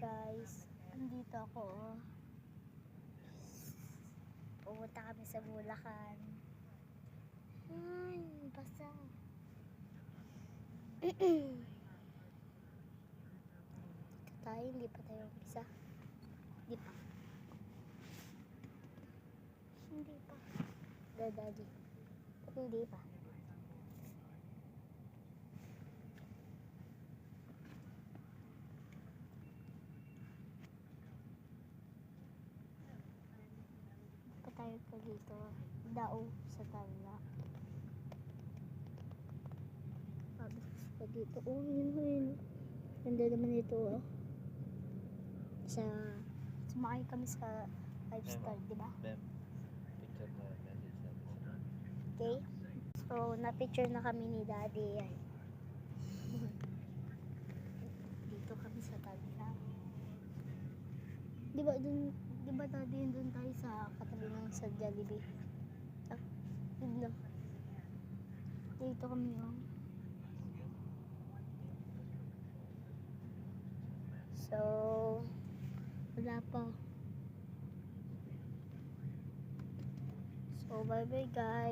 guys, andito ako. Pumunta kami sa Bulacan. Ay, basa. Dito tayo, hindi pa tayo umpisa. Hindi pa. Hindi pa. Dadadi. Hindi pa. Tayo pa dito. Dao sa tala. Pabis pa dito. Oh, yun. Ganda naman ito, oh. Sumakay kami sa 5-star, di ba? Picture na message natin. Okay. So, na-picture na kami ni Daddy. Ay. Dito kami sa tala. Di ba Daddy, doon tayo sa katabi ng sa Jollibee? Ah, yun lang. Dito kami, oh. So, wala pa. So, bye-bye guys.